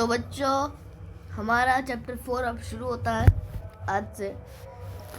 तो बच्चों, हमारा चैप्टर 4 अब शुरू होता है आज से।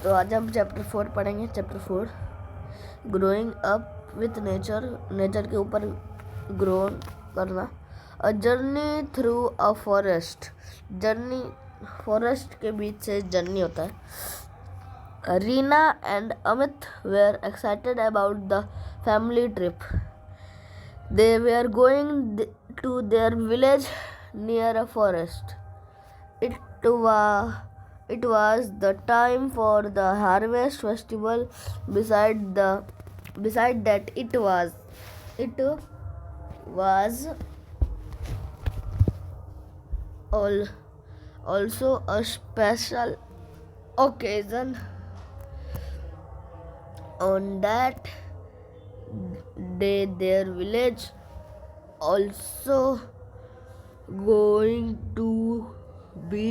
तो आज हम चैप्टर 4 पढ़ेंगे। Chapter 4 growing up with nature. Nature के ऊपर ग्रो करना। A journey through a forest. Journey forest के बीच से जर्नी होता है। Reena and Amit were excited about the family trip. They were going to their village near a forest. It was the time for the harvest festival. Beside that, it was also a special occasion. On that day, their village also going to be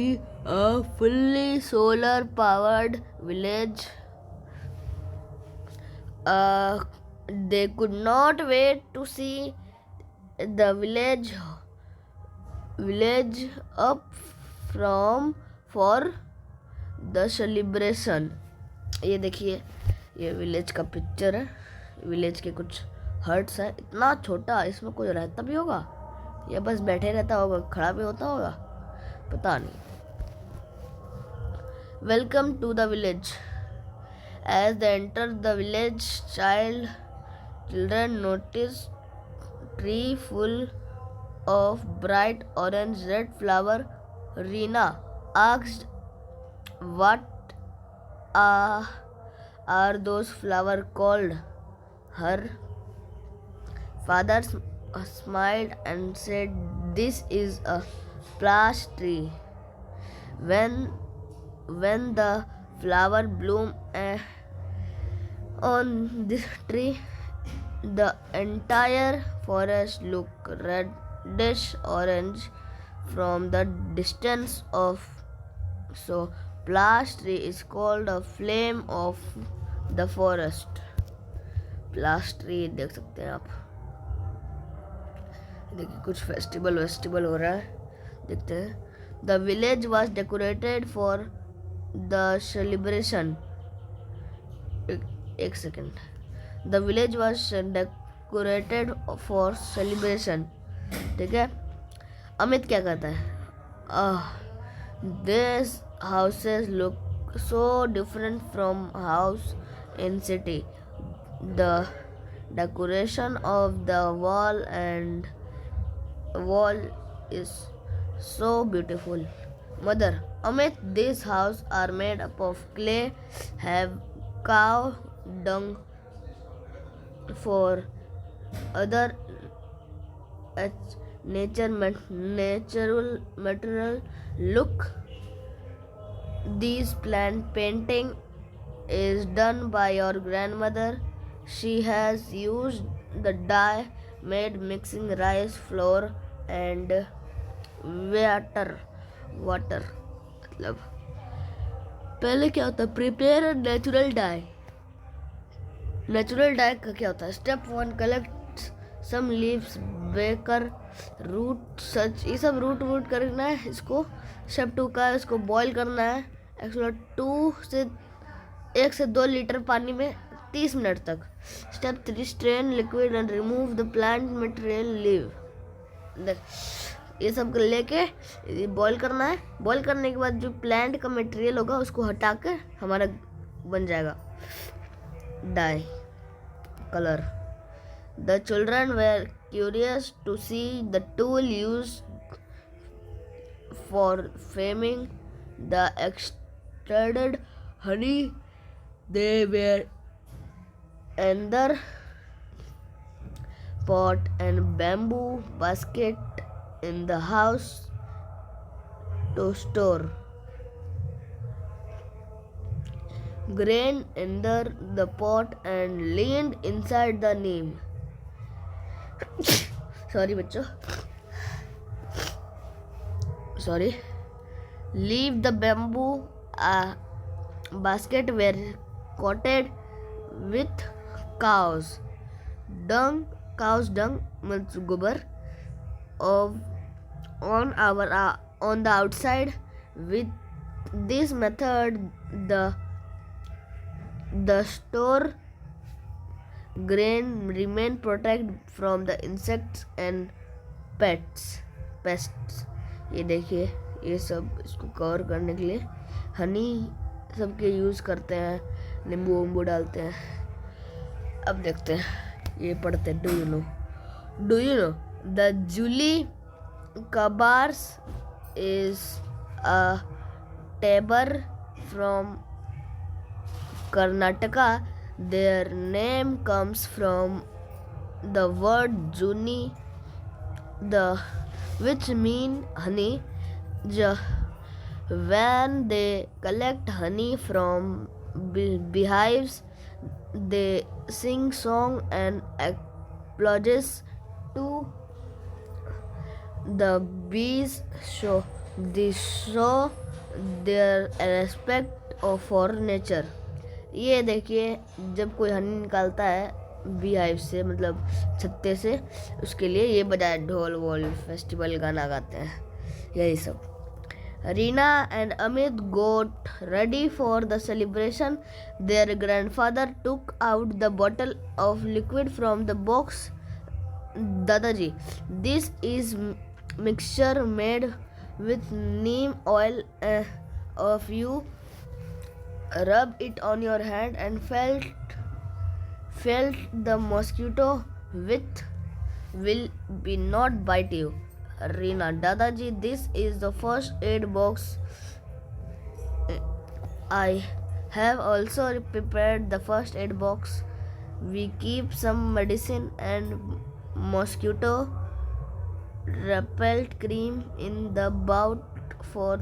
a fully solar powered village. They could not wait to see the village up from for the celebration. ये देखिए, ये village का picture है। Village के कुछ huts है। इतना छोटा, इसमें कोई रहता भी होगा या बस बैठे रहता होगा, खड़ा भी होता होगा, पता नहीं। Welcome to the village. As they enter the village, children notice tree full of bright orange red flower. Reena asked, what are those flowers called? Her father smiled and said, this is a splash tree. When the flower bloom on this tree, the entire forest look reddish orange from the distance of. So splash tree is called a flame of the forest. Splash tree देख सकते हैं आप। देखिए, कुछ festival हो रहा है, देखते हैं। The village was decorated for the celebration. एक second. The village was decorated for celebration, ठीक है। अमित क्या कहता है? This houses look so different from house in city. The decoration of the wall is so beautiful. Mother, Amit, these houses are made up of clay, have cow dung for other natural material. Look, this plant painting is done by your grandmother. She has used the dye made mixing rice flour and water. मतलब पहले क्या होता है? Prepare natural dye. Natural dye का क्या होता है? Step 1, collect some leaves, बेकर रूट, सच ये सब रूट करना है इसको। स्टेप 2 का इसको बॉईल करना है। एक्चुअली 1 से 2 लीटर पानी में 30 मिनट तक। Step 3, strain liquid and remove the plant material leave. ये सब लेके बॉईल करना है। बॉईल करने के बाद जो प्लांट का मटेरियल होगा उसको हटा के हमारा बन जाएगा die colour. The children were curious to see the tool used for framing the extruded honey. They were another pot and bamboo basket in the house to store grain under the pot and leaned inside the neem. Sorry बच्चों. Sorry. Leave the bamboo basket were coated with cow's dung means gobar of on the outside. With this method, the store grain remain protected from the insects and pests. ये देखिए, ये सब इसको cover करने के लिए हनी सबके यूज़ करते हैं, नींबू वम्बू डालते हैं. अब देखते हैं, ये पढ़ते हैं. डू यू नो द जूली कबार्स is a tabor from Karnataka. Their name comes from the word juni, which mean honey. When they collect honey from beehives, they sing song and applause to the bees. Show their respect for nature. ये देखिए, जब कोई हनी निकालता है bee hive से, मतलब छत्ते से, उसके लिए ये बजाय ढोल वोल फेस्टिवल गाना गाते हैं, यही सब. Reena and Amit got ready for the celebration. Their grandfather took out the bottle of liquid from the box. Dadaji, this is mixture made with neem oil. Of you rub it on your hand and felt the mosquito with will be not bite you. Reena, Dadaji, this is the first aid box. I have also prepared the first aid box. We keep some medicine and mosquito repellent cream in the bout for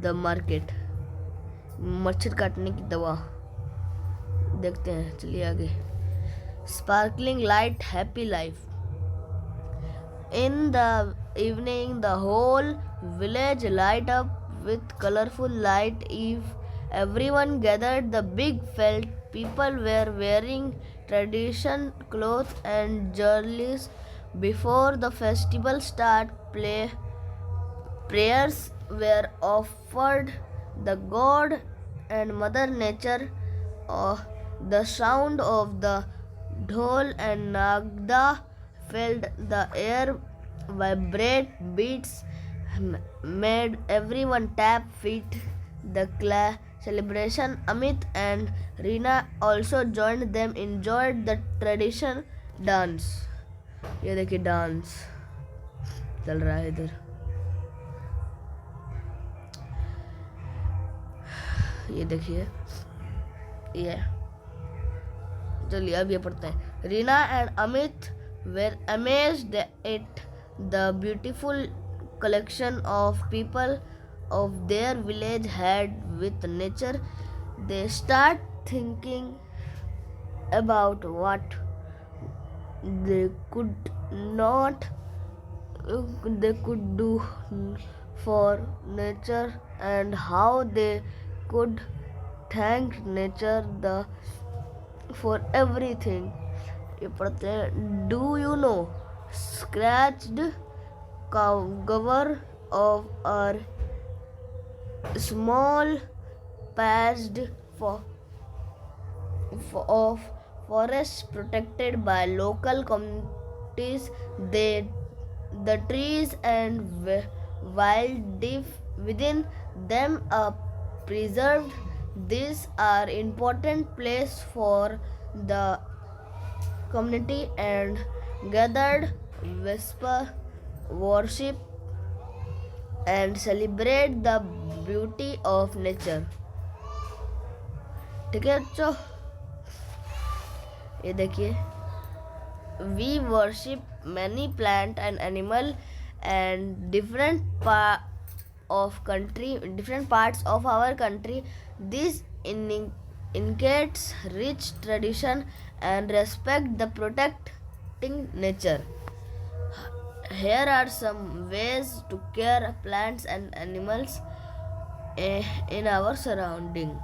the market. मच्छर काटने की दवा. देखते हैं, चलिए आगे. Sparkling light, happy life. In the evening, the whole village light up with colorful light. If everyone gathered the big felt, people were wearing tradition clothes and jewelries. Before the festival start, prayers were offered the god and Mother Nature. The sound of the dhol and nagda filled the air. Vibrate beats made everyone tap feet. The celebration, Amit and Reena also joined them, enjoyed the tradition dance. ये देखिए dance चल रहा है इधर. ये देखिए, ये चलिए अब ये पढ़ते हैं. Reena and Amit were amazed at the beautiful collection of people of their village had with nature. They start thinking about what they could do for nature and how they could thank nature for everything. ये पढ़ते हैं. Do you know scratched cover of our small patch of forests protected by local communities? The trees and wildlife within them are preserved. These are important place for the community and gathered whisper worship and celebrate the beauty of nature. ठीक है बच्चों, ये देखिए. We worship many plant and animal and different parts of our country. This indicates rich tradition and respect the protecting nature. Here are some ways to care plants and animals in our surrounding.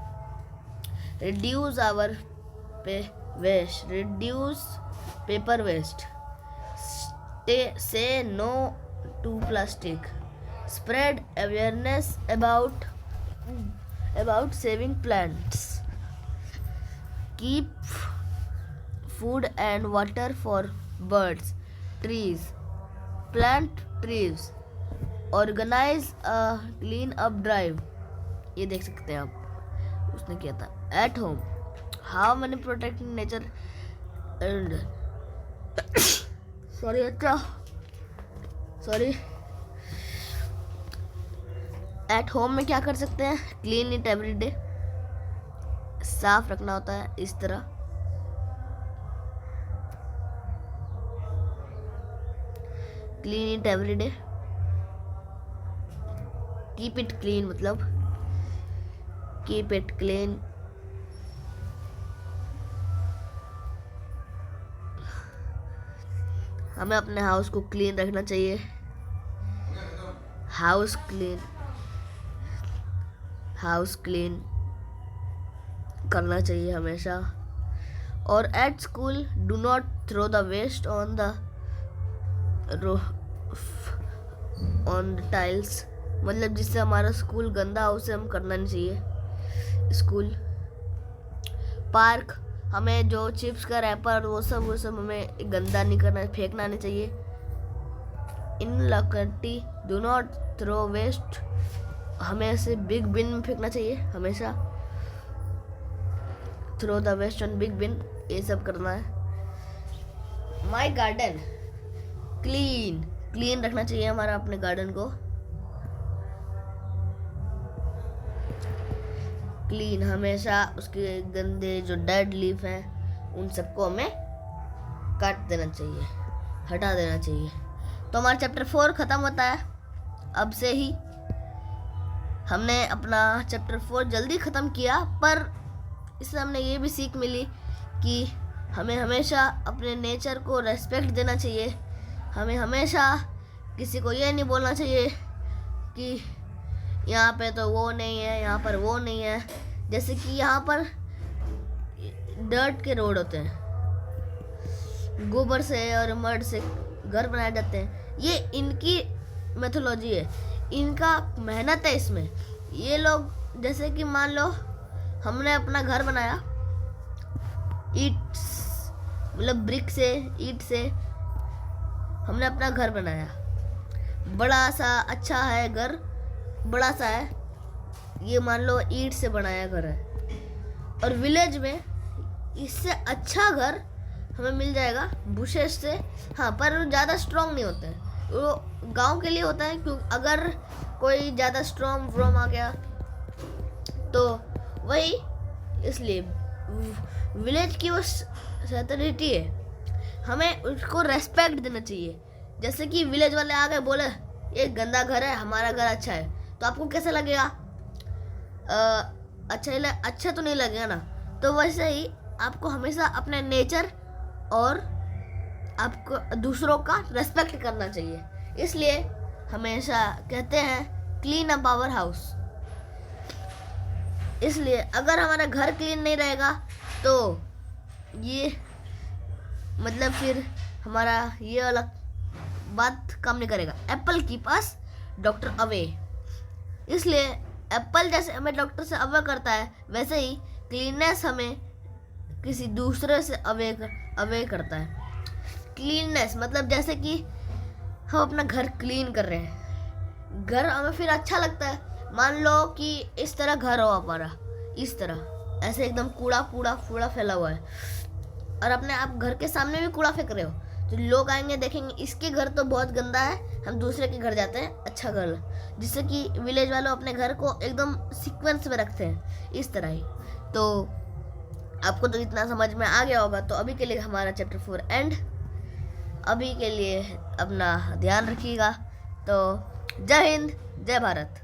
Reduce paper waste. say no to plastic. Spread awareness about saving plants. Keep food and water for birds. Trees. Plant trees. Organize a clean up drive. ये देख सकते हैं आप, उसने किया था. At home. How many protecting nature and sorry. At home में क्या कर सकते हैं? Clean it every day. साफ रखना होता है इस तरह. Clean it every day. Keep it clean मतलब कीप इट क्लीन. हमें अपने हाउस को क्लीन रखना चाहिए. हाउस क्लीन करना चाहिए हमेशा. और at school do not throw the waste on the tiles. मतलब जिससे हमारा स्कूल गंदा हो उसे हम करना नहीं चाहिए. स्कूल पार्क, हमें जो चिप्स का रैपर वो सब हमें गंदा नहीं करना, फेंकना नहीं चाहिए. इन लॉकटी डू नॉट थ्रो वेस्ट, हमें ऐसे बिग बिन में फेंकना चाहिए हमेशा. Throw the waste on big bin, ये सब करना है. माई गार्डन क्लीन रखना चाहिए हमारा अपने गार्डन को. क्लीन हमेशा उसके गंदे जो डेड लीफ हैं उन सबको हमें काट देना चाहिए, हटा देना चाहिए. तो हमारा चैप्टर 4 ख़त्म होता है अब से ही. हमने अपना चैप्टर 4 जल्दी ख़त्म किया, पर इससे हमने ये भी सीख मिली कि हमें हमेशा अपने नेचर को रेस्पेक्ट देना चाहिए. हमें हमेशा किसी को ये नहीं बोलना चाहिए कि यहाँ पे तो वो नहीं है, यहाँ पर वो नहीं है. जैसे कि यहाँ पर डर्ट के रोड होते हैं, गोबर से और मड से घर बनाए जाते हैं. ये इनकी मेथोलॉजी है, इनका मेहनत है इसमें. ये लोग जैसे कि मान लो हमने अपना घर बनाया ईट मतलब ब्रिक से, ईट से हमने अपना घर बनाया. बड़ा सा अच्छा है घर, बड़ा सा है. ये मान लो ईंट से बनाया घर है. और विलेज में इससे अच्छा घर हमें मिल जाएगा बुशेस से. हाँ, पर ज़्यादा स्ट्रॉन्ग नहीं होते हैं, वो गांव के लिए होता है. क्योंकि अगर कोई ज़्यादा स्ट्रॉन्ग फ्रॉम आ गया तो वही, इसलिए विलेज की वो सैटरिटी है, हमें उसको रेस्पेक्ट देना चाहिए. जैसे कि विलेज वाले आ गए बोले ये गंदा घर है, हमारा घर अच्छा है, तो आपको कैसा लगेगा? अच्छा तो नहीं लगेगा ना. तो वैसे ही आपको हमेशा अपने नेचर और आपको दूसरों का रेस्पेक्ट करना चाहिए. इसलिए हमेशा कहते हैं क्लीन अप आवर हाउस. इसलिए अगर हमारा घर क्लीन नहीं रहेगा तो ये मतलब फिर हमारा ये वाला बात काम नहीं करेगा. Apple keep us doctor away. इसलिए एप्पल जैसे हमें डॉक्टर से अवे करता है, वैसे ही क्लीननेस हमें किसी दूसरे से अवे करता है. क्लीननेस मतलब जैसे कि हम अपना घर क्लीन कर रहे हैं, घर हमें फिर अच्छा लगता है. मान लो कि इस तरह घर हो हमारा, इस तरह ऐसे एकदम कूड़ा फैला हुआ है, और अपने आप घर के सामने भी कूड़ा फेंक रहे हो, तो लोग आएंगे देखेंगे इसके घर तो बहुत गंदा है, हम दूसरे के घर जाते हैं अच्छा घर. जिससे कि विलेज वालों अपने घर को एकदम सीक्वेंस में रखते हैं इस तरह ही. तो आपको तो इतना समझ में आ गया होगा. तो अभी के लिए हमारा चैप्टर 4 एंड. अभी के लिए अपना ध्यान रखिएगा. तो जय हिंद, जय भारत.